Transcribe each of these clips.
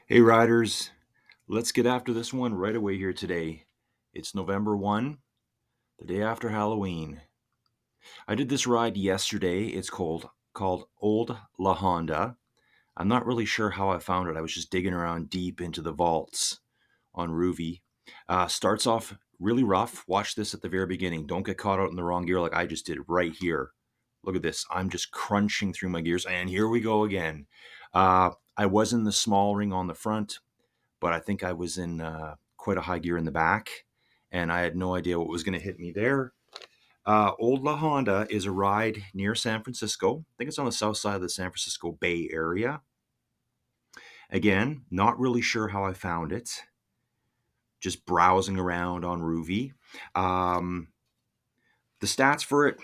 Hey, riders, let's get after this one right away here today. It's November 1, the day after Halloween. I did this ride yesterday. It's called Old La Honda. I'm not really sure how I found it. I was just digging around deep into the vaults on Rouvy. Starts off really rough. Watch this at the very beginning. Don't get caught out in the wrong gear like I just did right here. Look at this. I'm just crunching through my gears, and here we go again. I was in the small ring on the front, but I think I was in quite a high gear in the back, and I had no idea what was going to hit me there. Old La Honda is a ride near San Francisco. I think it's on the south side of the San Francisco Bay Area. Again, not really sure how I found it. Just browsing around on Rouvy. Um, the stats for it,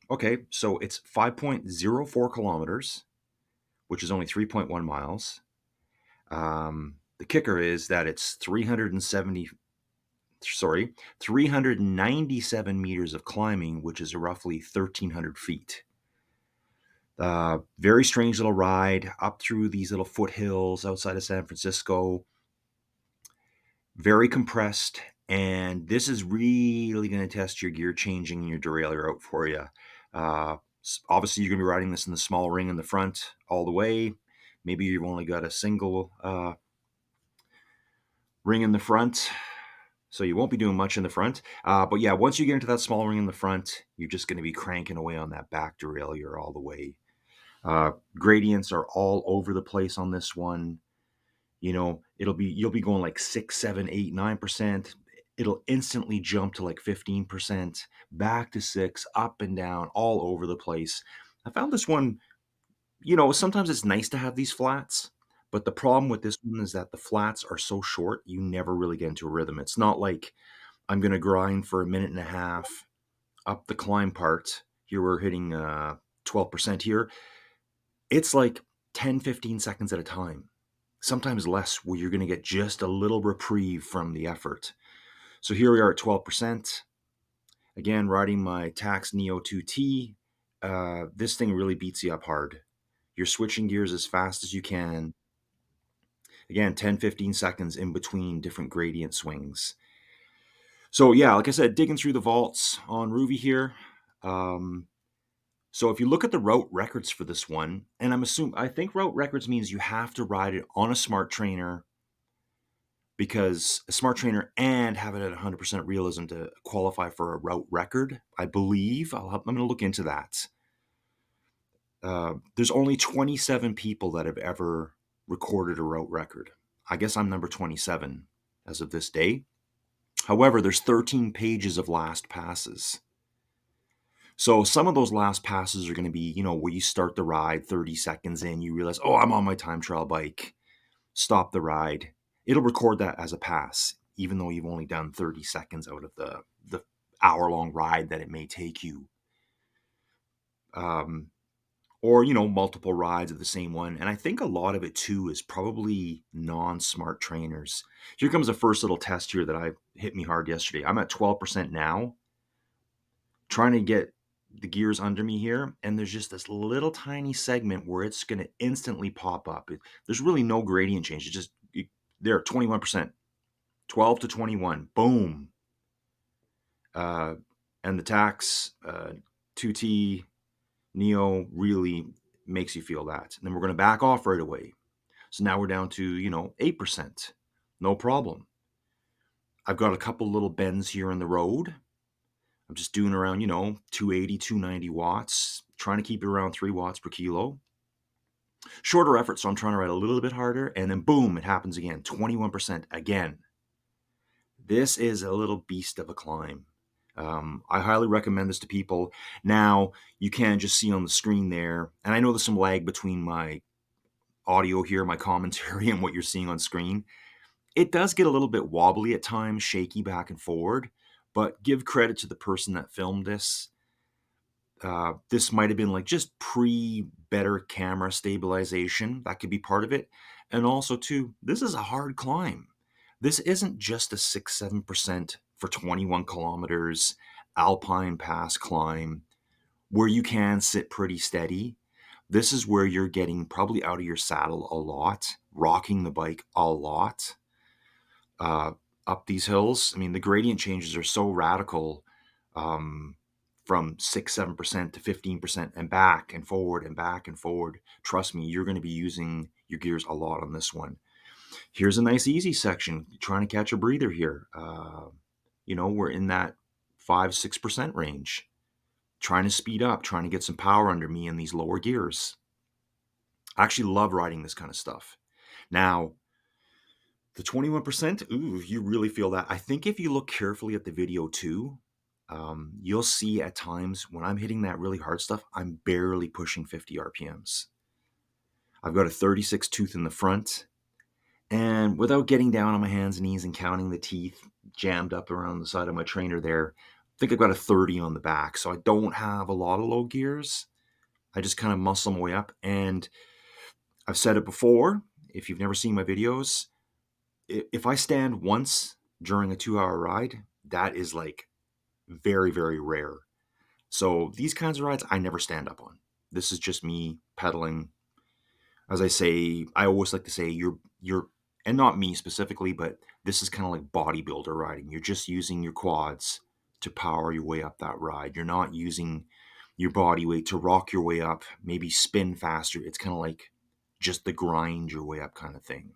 okay, so it's 5.04 kilometers, which is only 3.1 miles. The kicker is that it's 397 meters of climbing, which is roughly 1,300 feet. Very strange little ride up through these little foothills outside of San Francisco. Very compressed, and this is really going to test your gear changing and your derailleur out for you. Obviously, you're going to be riding this in the small ring in the front all the way. Maybe you've only got a single ring in the front, so you won't be doing much in the front. But yeah, once you get into that small ring in the front, you're just going to be cranking away on that back derailleur all the way. Gradients are all over the place on this one. You'll be going like 6, 7, 8, 9%. It'll instantly jump to like 15%, back to 6, up and down, all over the place. I found this one, sometimes it's nice to have these flats, but the problem with this one is that the flats are so short, you never really get into a rhythm. It's not like I'm going to grind for a minute and a half up the climb part. Here we're hitting 12% here. It's like 10, 15 seconds at a time, sometimes less, where you're going to get just a little reprieve from the effort. So here we are at 12%. Again, riding my Tax Neo 2T. This thing really beats you up hard. You're switching gears as fast as you can. Again, 10, 15 seconds in between different gradient swings. So yeah, like I said, digging through the vaults on Rouvy here. So if you look at the route records for this one, and I think route records means you have to ride it on a smart trainer, because a smart trainer and have it at 100% realism to qualify for a route record, I believe. I'm going to look into that. There's only 27 people that have ever recorded a route record. I guess I'm number 27 as of this day. However, there's 13 pages of last passes. So some of those last passes are going to be, where you start the ride 30 seconds in, you realize, oh, I'm on my time trial bike, stop the ride. It'll record that as a pass, even though you've only done 30 seconds out of the hour-long ride that it may take you. Or, multiple rides of the same one. And I think a lot of it, too, is probably non-smart trainers. Here comes the first little test here that hit me hard yesterday. I'm at 12% now, trying to get the gears under me here, and there's just this little tiny segment where it's going to instantly pop up. There's really no gradient change. There, 21%, 12 to 21, boom. Uh, and the Tax 2T Neo really makes you feel that. And then we're going to back off right away. So now we're down to, 8%. No problem. I've got a couple little bends here in the road. I'm just doing around, 280, 290 watts, trying to keep it around 3 watts per kilo. Shorter effort, so I'm trying to ride a little bit harder, and then boom, it happens again, 21% again. This is a little beast of a climb. I highly recommend this to people. Now, you can just see on the screen there, and I know there's some lag between my audio here, my commentary, and what you're seeing on screen. It does get a little bit wobbly at times, shaky back and forward, but give credit to the person that filmed this. This might have been like just better camera stabilization. That could be part of it. And also, too, this is a hard climb. This isn't just a 6, 7% for 21 kilometers Alpine Pass climb where you can sit pretty steady. This is where you're getting probably out of your saddle a lot, rocking the bike a lot uh, up these hills. I mean, the gradient changes are so radical, um, from 6, 7% to 15% and back and forward and back and forward. Trust me, you're going to be using your gears a lot on this one. Here's a nice easy section. Trying to catch a breather here. We're in that 5, 6% range. Trying to speed up, trying to get some power under me in these lower gears. I actually love riding this kind of stuff. Now, the 21%, ooh, you really feel that. I think if you look carefully at the video too, you'll see at times when I'm hitting that really hard stuff, I'm barely pushing 50 RPMs. I've got a 36 tooth in the front, and without getting down on my hands and knees and counting the teeth jammed up around the side of my trainer there, I think I've got a 30 on the back. So I don't have a lot of low gears. I just kind of muscle my way up. And I've said it before, if you've never seen my videos, if I stand once during a 2 hour ride, that is like very, very rare. So these kinds of rides, I never stand up on. This is just me pedaling. As I say, I always like to say and not me specifically, but this is kind of like bodybuilder riding. You're just using your quads to power your way up that ride. You're not using your body weight to rock your way up, maybe spin faster. It's kind of like just the grind your way up kind of thing.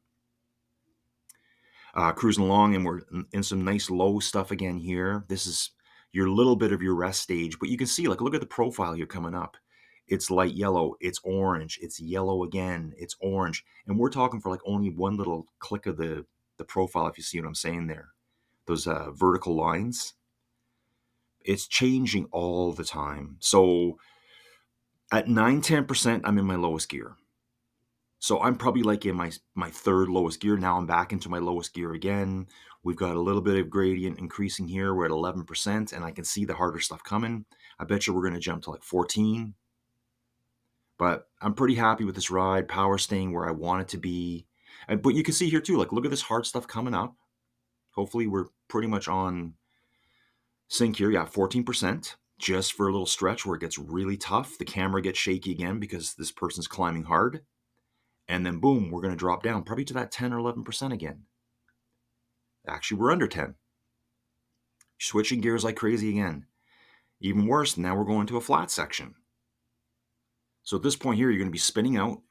Cruising along, and we're in some nice low stuff again here. This is your little bit of your rest stage, but you can see, like, look at the profile here coming up. It's light yellow, it's orange, it's yellow again, it's orange, and we're talking for like only one little click of the profile. If you see what I'm saying there, those vertical lines, it's changing all the time. So at 9, 10%, I'm in my lowest gear. So I'm probably like in my third lowest gear. Now I'm back into my lowest gear again. We've got a little bit of gradient increasing here. We're at 11%, and I can see the harder stuff coming. I bet you we're going to jump to like 14. But I'm pretty happy with this ride. Power staying where I want it to be. But you can see here too, like, look at this hard stuff coming up. Hopefully we're pretty much on sync here. Yeah, 14%. Just for a little stretch where it gets really tough. The camera gets shaky again because this person's climbing hard. And then boom, we're going to drop down probably to that 10 or 11% again. Actually, we're under 10. Switching gears like crazy again. Even worse, now we're going to a flat section. So at this point here, you're going to be spinning out,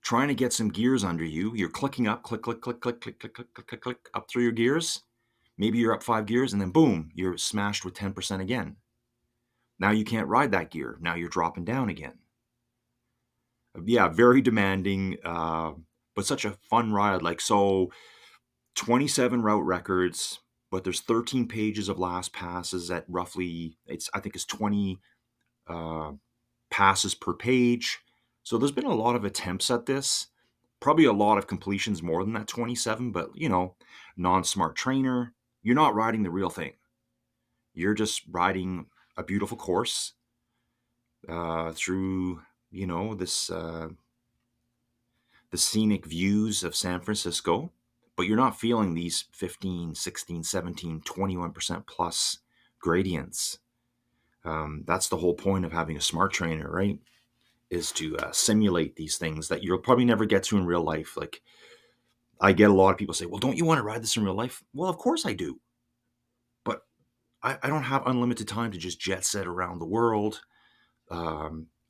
trying to get some gears under you. You're clicking up, click, click, click, click, click, click, click, click, click, click, up through your gears. Maybe you're up 5 gears, and then boom, you're smashed with 10% again. Now you can't ride that gear. Now you're dropping down again. Yeah, very demanding, but such a fun ride. Like, so 27 route records, but there's 13 pages of last passes at roughly, I think it's 20 uh, passes per page. So there's been a lot of attempts at this. Probably a lot of completions more than that 27, but non-smart trainer, you're not riding the real thing. You're just riding a beautiful course through, this the scenic views of San Francisco, but you're not feeling these 15, 16, 17, 21% plus gradients. That's the whole point of having a smart trainer, right? Is to simulate these things that you'll probably never get to in real life. Like, I get a lot of people say, well, don't you want to ride this in real life? Well, of course I do. But I don't have unlimited time to just jet set around the world,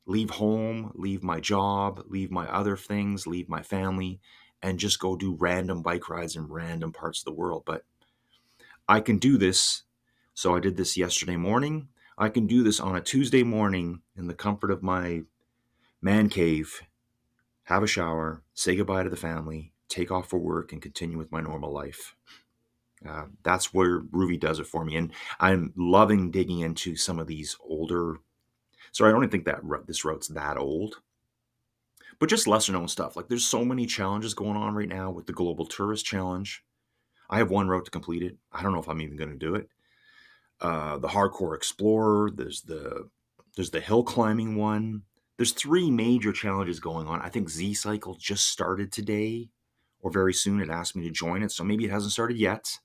leave home, leave my job, leave my other things, leave my family, and just go do random bike rides in random parts of the world. But I can do this. So I did this yesterday morning. I can do this on a Tuesday morning in the comfort of my man cave, have a shower, say goodbye to the family, take off for work, and continue with my normal life. That's where Rouvy does it for me. And I'm loving digging into some of these older. Sorry, I don't even think that this route's that old, but just lesser known stuff. Like, there's so many challenges going on right now with the Global Tourist Challenge. I have one route to complete it. I don't know if I'm even going to do it. The Hardcore Explorer. There's the hill climbing one. There's 3 major challenges going on. I think Z Cycle just started today or very soon. It asked me to join it, so maybe it hasn't started yet.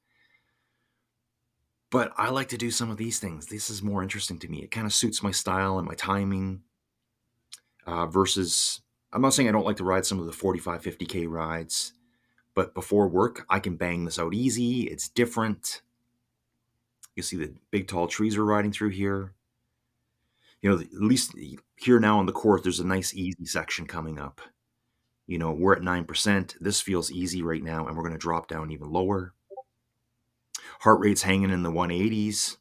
But I like to do some of these things. This is more interesting to me. It kind of suits my style and my timing. versus, I'm not saying I don't like to ride some of the 45, 50K rides, but before work, I can bang this out easy. It's different. You see the big tall trees we're riding through here. At least here now on the course, there's a nice easy section coming up. We're at 9%. This feels easy right now, and we're going to drop down even lower. Heart rate's hanging in the 180s.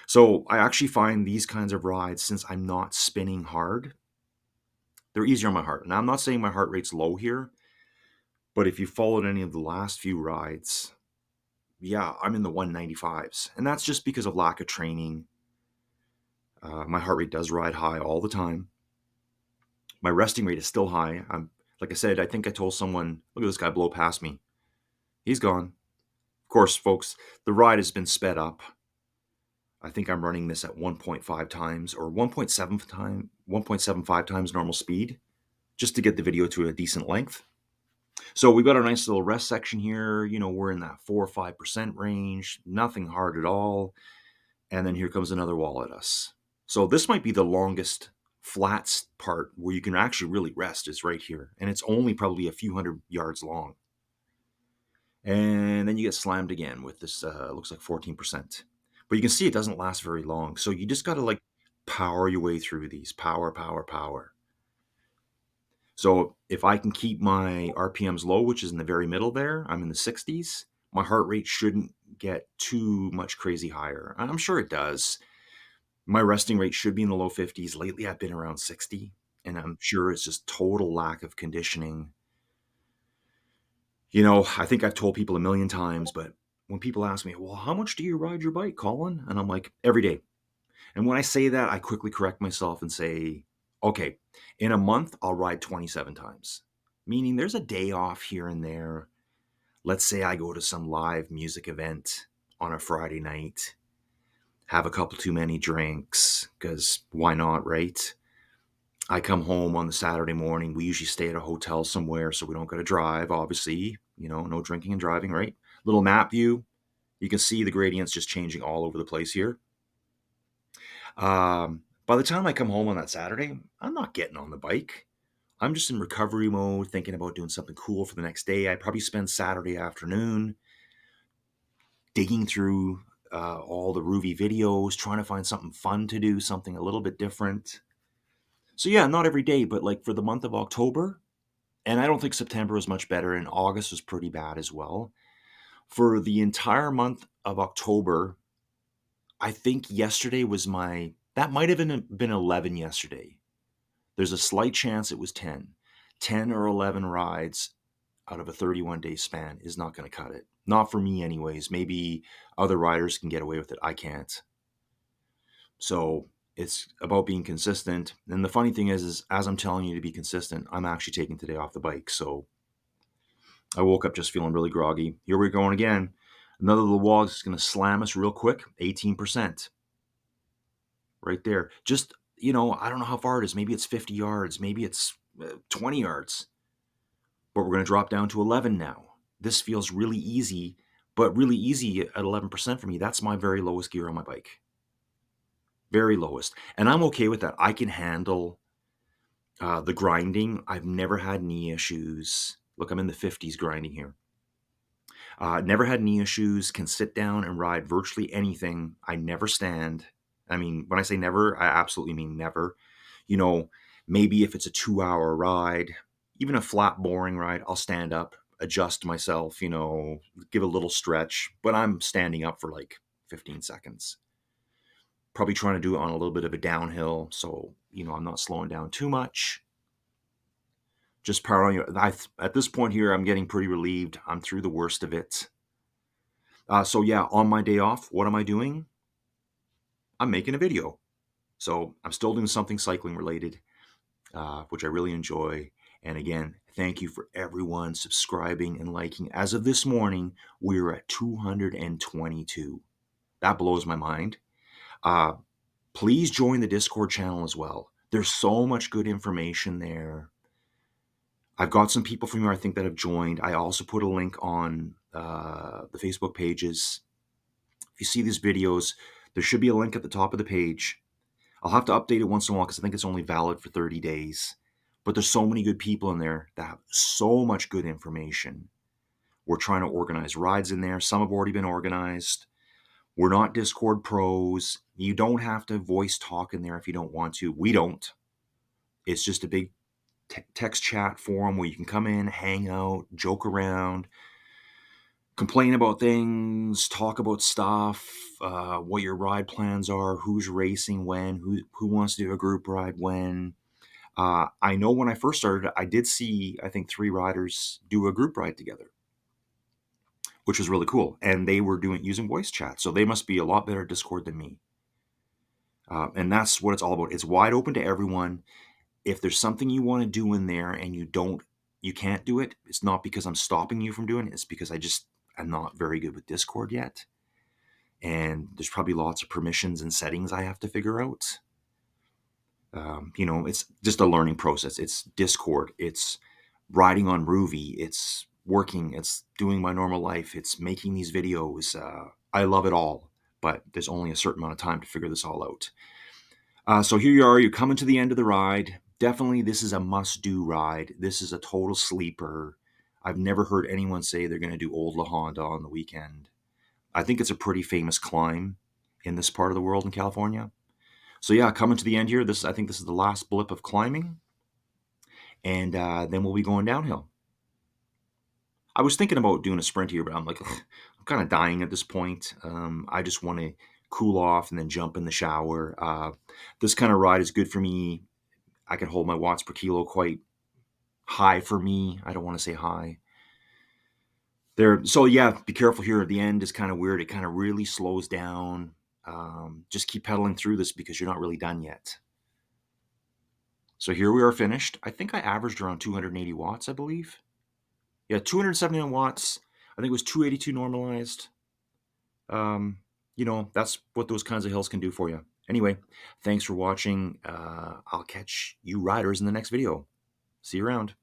So I actually find these kinds of rides, since I'm not spinning hard, they're easier on my heart. Now, I'm not saying my heart rate's low here, but if you followed any of the last few rides, yeah, I'm in the 195s. And that's just because of lack of training. My heart rate does ride high all the time. My resting rate is still high. Like I said, I think I told someone, look at this guy blow past me. He's gone. Of course, folks, the ride has been sped up. I think I'm running this at 1.5 times or 1.75 times normal speed just to get the video to a decent length. So we've got a nice little rest section here. We're in that 4 or 5% range, nothing hard at all. And then here comes another wall at us. So this might be the longest flats part where you can actually really rest is right here. And it's only probably a few hundred yards long. And then you get slammed again with this, looks like 14%. But you can see it doesn't last very long. So you just got to power your way through these. Power, power, power. So if I can keep my RPMs low, which is in the very middle there, I'm in the 60s, my heart rate shouldn't get too much crazy higher. I'm sure it does. My resting rate should be in the low 50s. Lately, I've been around 60, and I'm sure it's just total lack of conditioning. I think I've told people a million times, but when people ask me, well, how much do you ride your bike, Colin? And I'm like, every day. And when I say that, I quickly correct myself and say, okay, in a month, I'll ride 27 times. Meaning there's a day off here and there. Let's say I go to some live music event on a Friday night, have a couple too many drinks, because why not, right? I come home on the Saturday morning. We usually stay at a hotel somewhere so we don't got to drive, obviously. No drinking and driving, right? Little map view. You can see the gradients just changing all over the place here. By the time I come home on that Saturday, I'm not getting on the bike. I'm just in recovery mode, thinking about doing something cool for the next day. I probably spend Saturday afternoon digging through all the Rouvy videos, trying to find something fun to do, something a little bit different. So yeah, not every day, but for the month of October, and I don't think September was much better, and August was pretty bad as well. For the entire month of October, I think yesterday was that might have been 11 yesterday. There's a slight chance it was 10. 10 or 11 rides out of a 31-day span is not going to cut it. Not for me anyways. Maybe other riders can get away with it. I can't. So it's about being consistent. And the funny thing is as I'm telling you to be consistent, I'm actually taking today off the bike. So I woke up just feeling really groggy. Here we're going again. Another little wall is going to slam us real quick. 18%. Right there. Just, I don't know how far it is. Maybe it's 50 yards. Maybe it's 20 yards. But we're going to drop down to 11 now. This feels really easy, but really easy at 11% for me. That's my very lowest gear on my bike. Very lowest. And I'm okay with that. I can handle the grinding. I've never had knee issues. Look, I'm in the 50s grinding here. Never had knee issues, can sit down and ride virtually anything. I never stand. I mean, when I say never, I absolutely mean never. Maybe if it's a 2-hour ride, even a flat, boring ride, I'll stand up, adjust myself, give a little stretch, but I'm standing up for 15 seconds. Probably trying to do it on a little bit of a downhill, so, I'm not slowing down too much. Just powering. At this point here, I'm getting pretty relieved. I'm through the worst of it. So yeah, on my day off, what am I doing? I'm making a video. So I'm still doing something cycling related, which I really enjoy. And again, thank you for everyone subscribing and liking. As of this morning, we're at 222. That blows my mind. Please join the Discord channel as well. There's so much good information there. I've got some people from here, I think, that have joined. I also put a link on the Facebook pages. If you see these videos, there should be a link at the top of the page. I'll have to update it once in a while because I think it's only valid for 30 days. But there's so many good people in there that have so much good information. We're trying to organize rides in there. Some have already been organized. We're not Discord pros. You don't have to voice talk in there if you don't want to. We don't. It's just a big text chat forum where you can come in, hang out, joke around, complain about things, talk about stuff, what your ride plans are, who's racing when, who wants to do a group ride when. I know when I first started, I did see, I think, 3 riders do a group ride together, which was really cool. And they were doing using voice chat, so they must be a lot better at Discord than me. And that's what it's all about. It's wide open to everyone. If there's something you want to do in there and you can't do it, it's not because I'm stopping you from doing it. It's because I'm not very good with Discord yet. And there's probably lots of permissions and settings I have to figure out. It's just a learning process. It's Discord. It's riding on Rouvy. It's working. It's doing my normal life. It's making these videos. I love it all, but there's only a certain amount of time to figure this all out. So here you are. You're coming to the end of the ride. Definitely, this is a must-do ride. This is a total sleeper. I've never heard anyone say they're going to do Old La Honda on the weekend. I think it's a pretty famous climb in this part of the world in California. So yeah, coming to the end here. I think this is the last blip of climbing, and then we'll be going downhill. I was thinking about doing a sprint here, but I'm like, ugh, I'm kind of dying at this point. I just want to cool off and then jump in the shower. This kind of ride is good for me. I can hold my watts per kilo quite high for me. I don't want to say high. There, so yeah, be careful here. At the end is kind of weird. It kind of really slows down. Just keep pedaling through this because you're not really done yet. So here we are finished. I think I averaged around 280 watts, I believe. Yeah, 279 watts. I think it was 282 normalized. That's what those kinds of hills can do for you. Anyway, thanks for watching. I'll catch you riders in the next video. See you around.